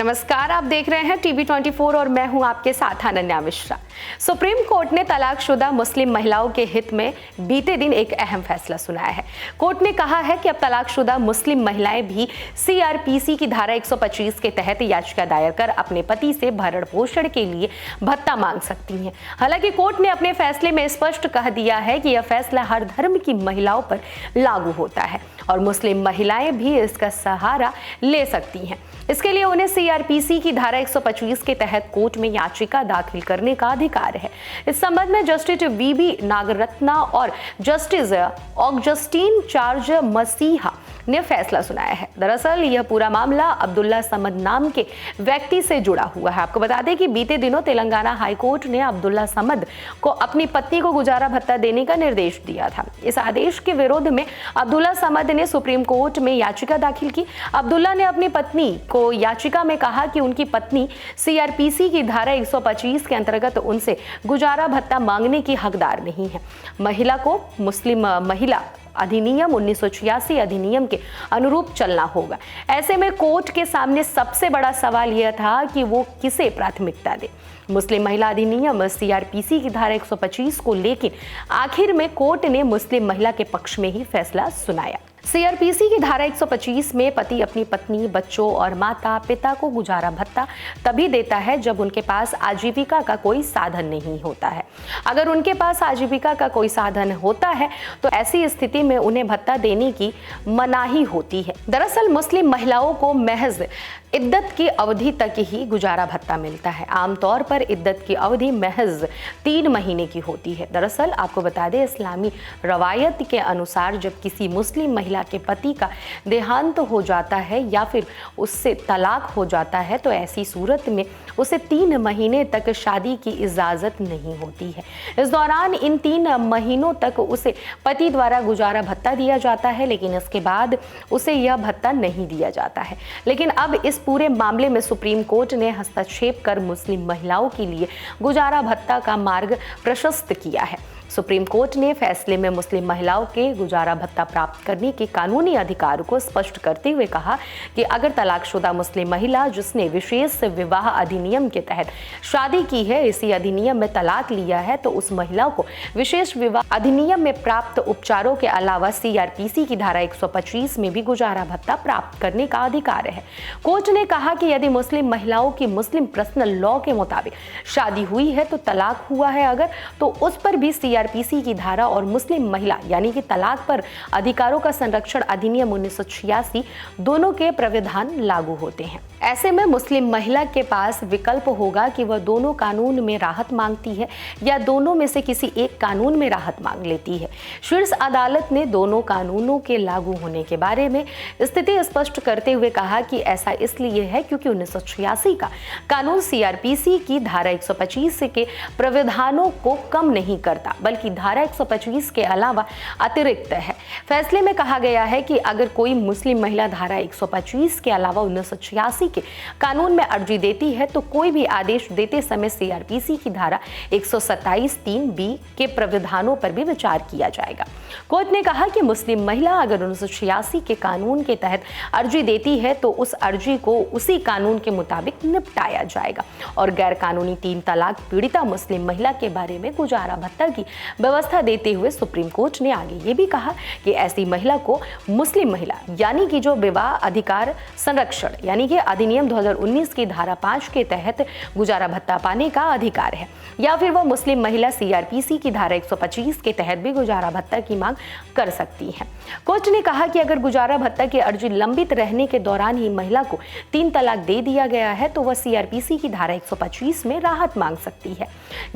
नमस्कार, आप देख रहे हैं टीवी 24 और मैं हूं आपके साथ अनन्या मिश्रा। सुप्रीम कोर्ट ने तलाकशुदा मुस्लिम महिलाओं के हित में बीते दिन एक अहम फैसला सुनाया है। कोर्ट ने कहा है कि अब तलाकशुदा मुस्लिम महिलाएं भी सीआरपीसी की धारा 125 के तहत याचिका दायर कर अपने पति से भरण पोषण के लिए भत्ता मांग सकती हैं। हालांकि कोर्ट ने अपने फैसले में स्पष्ट कह दिया है कि यह फैसला हर धर्म की महिलाओं पर लागू होता है और मुस्लिम महिलाएं भी इसका सहारा ले सकती हैं। इसके लिए उन्हें सीआरपीसी की धारा 125 के तहत कोर्ट में याचिका दाखिल करने का अधिकार है। इस संबंध में जस्टिस वीबी नागरत्ना और जस्टिस ऑगस्टीन चार्ज मसीहा ने फैसला सुनाया है। दरअसल यह पूरा मामला अब्दुल्ला समद नाम के व्यक्ति से जुड़ा हुआ है। आपको बता दें कि बीते दिनों तेलंगाना हाईकोर्ट ने अब्दुल्ला समद को अपनी पत्नी को गुजारा भत्ता देने का निर्देश दिया था। इस आदेश के विरोध में अब्दुल्ला समद ने सुप्रीम कोर्ट में याचिका दाखिल की। अब्दुल्ला ने अपनी पत्नी को याचिका में कहा कि उनकी पत्नी सीआरपीसी की धारा 125 के अंतर्गत उनसे गुजारा भत्ता मांगने की हकदार नहीं है। महिला को मुस्लिम महिला अधिनियम 1986 अधिनियम के अनुरूप चलना होगा। ऐसे में कोर्ट के सामने सबसे बड़ा सवाल यह था कि वो किसे प्राथमिकता दे, मुस्लिम महिला अधिनियम सीआरपीसी की धारा 125 को। लेकिन आखिर में कोर्ट ने मुस्लिम महिला के पक्ष में ही फैसला सुनाया। सीआरपीसी की धारा 125 में पति अपनी पत्नी, बच्चों और माता पिता को गुजारा भत्ता तभी देता है जब उनके पास आजीविका का कोई साधन नहीं होता है। अगर उनके पास आजीविका का कोई साधन होता है तो ऐसी स्थिति में उन्हें भत्ता देने की मनाही होती है। दरअसल मुस्लिम महिलाओं को महज इद्दत की अवधि तक ही गुजारा भत्ता मिलता है। आमतौर पर इद्दत की अवधि महज 3 महीने की होती है। दरअसल आपको बता दें, इस्लामी रवायत के अनुसार जब किसी मुस्लिम महिला के पति का देहांत हो जाता है या फिर उससे तलाक हो जाता है तो ऐसी सूरत में उसे 3 महीने तक शादी की इजाज़त नहीं होती है। इस दौरान इन 3 महीनों तक उसे पति द्वारा गुजारा भत्ता दिया जाता है, लेकिन इसके बाद उसे यह भत्ता नहीं दिया जाता है। लेकिन अब इस पूरे मामले में सुप्रीम कोर्ट ने हस्तक्षेप कर मुस्लिम महिलाओं के लिए गुजारा भत्ता का मार्ग प्रशस्त किया है। सुप्रीम कोर्ट ने फैसले में मुस्लिम महिलाओं के गुजारा भत्ता प्राप्त करने के कानूनी अधिकार को स्पष्ट करते हुए कहा कि अगर तलाकशुदा मुस्लिम महिला जिसने विशेष विवाह अधिनियम के तहत शादी की है, इसी अधिनियम में तलाक लिया है, तो उस महिला को विशेष विवाह अधिनियम में प्राप्त उपचारों के अलावा सीआरपीसी की धारा 125 में भी गुजारा भत्ता प्राप्त करने का अधिकार है। कोर्ट ने कहा कि यदि मुस्लिम महिलाओं की मुस्लिम पर्सनल लॉ के मुताबिक शादी हुई है तो तलाक हुआ है अगर, तो उस पर भी सीआरपीसी की धारा और मुस्लिम महिला यानी कि तलाक पर अधिकारों का संरक्षण अधिनियम 1986 दोनों के प्रावधान लागू होते हैं। ऐसे में मुस्लिम महिला के पास विकल्प होगा कि वह दोनों कानून में राहत मांगती है या दोनों में से किसी एक कानून में राहत मांग लेती है। शीर्ष अदालत ने दोनों कानूनों के लागू होने के बारे में स्थिति स्पष्ट करते हुए कहा कि ऐसा इसलिए है क्योंकि 1986 का कानून सीआरपीसी की धारा 125 के प्रावधानों को कम नहीं करता बल्कि धारा 125 के अलावा अतिरिक्त है। फैसले में कहा गया है कि अगर कोई मुस्लिम महिला धारा 125 के अलावा 1986 के कानून में अर्जी देती है तो कोई भी आदेश देते समय सीआरपीसी की धारा 127(3)(b) के प्रावधानों पर भी विचार किया जाएगा। कोर्ट ने कहा कि मुस्लिम महिला अगर 1986 के कानून के तहत अर्जी देती है तो उस अर्जी को उसी कानून के मुताबिक निपटाया जाएगा और गैर कानूनी 3 तलाक पीड़िता मुस्लिम महिला के बारे में गुजारा भत्ता की व्यवस्था देते हुए सुप्रीम कोर्ट ने आगे ये भी कहा कि ऐसी महिला को मुस्लिम महिला यानी कि जो विवाह अधिकार संरक्षण यानी कि अधिनियम 2019 की धारा 5 के तहत गुजारा भत्ता पाने का अधिकार है या फिर वह मुस्लिम महिला सीआरपीसी की धारा 125 के तहत भी गुजारा भत्ता की मांग कर सकती है। कोर्ट ने कहा कि अगर गुजारा भत्ता की अर्जी लंबित रहने के दौरान ही महिला को 3 तलाक दे दिया गया है तो वह सीआरपीसी की धारा 125 में राहत मांग सकती है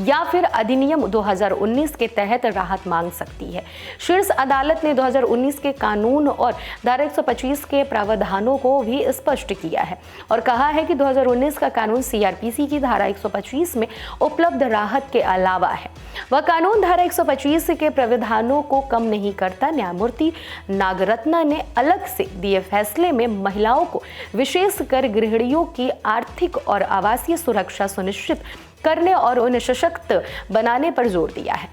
या फिर अधिनियम 2019 के तहत राहत मांग सकती है। शीर्ष अदालत ने 2019 के कानून और धारा 125 के प्रावधानों को भी स्पष्ट किया है और कहा है कि 2019 का कानून सीआरपीसी की धारा 125 में उपलब्ध राहत के अलावा है। वह कानून धारा 125 के प्रावधानों को कम नहीं करता। न्यायमूर्ति नागरत्ना ने अलग से दिए फैसले में महिलाओं को विशेषकर गृहिणियों की आर्थिक और आवासीय सुरक्षा सुनिश्चित करने और उन्हें सशक्त बनाने पर जोर दिया है।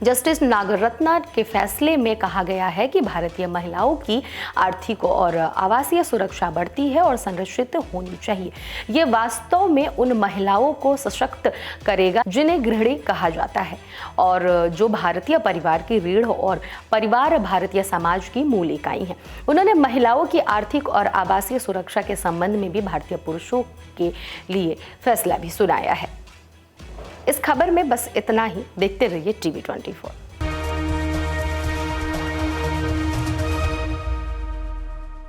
जस्टिस नागरत्ना के फैसले में कहा गया है कि भारतीय महिलाओं की आर्थिक और आवासीय सुरक्षा बढ़ती है और संरक्षित होनी चाहिए। ये वास्तव में उन महिलाओं को सशक्त करेगा जिन्हें गृहिणी कहा जाता है और जो भारतीय परिवार की रीढ़ और परिवार भारतीय समाज की मूल इकाई है। उन्होंने महिलाओं की आर्थिक और आवासीय सुरक्षा के संबंध में भी भारतीय पुरुषों के लिए फैसला भी सुनाया है। इस खबर में बस इतना ही। देखते रहिए TV24।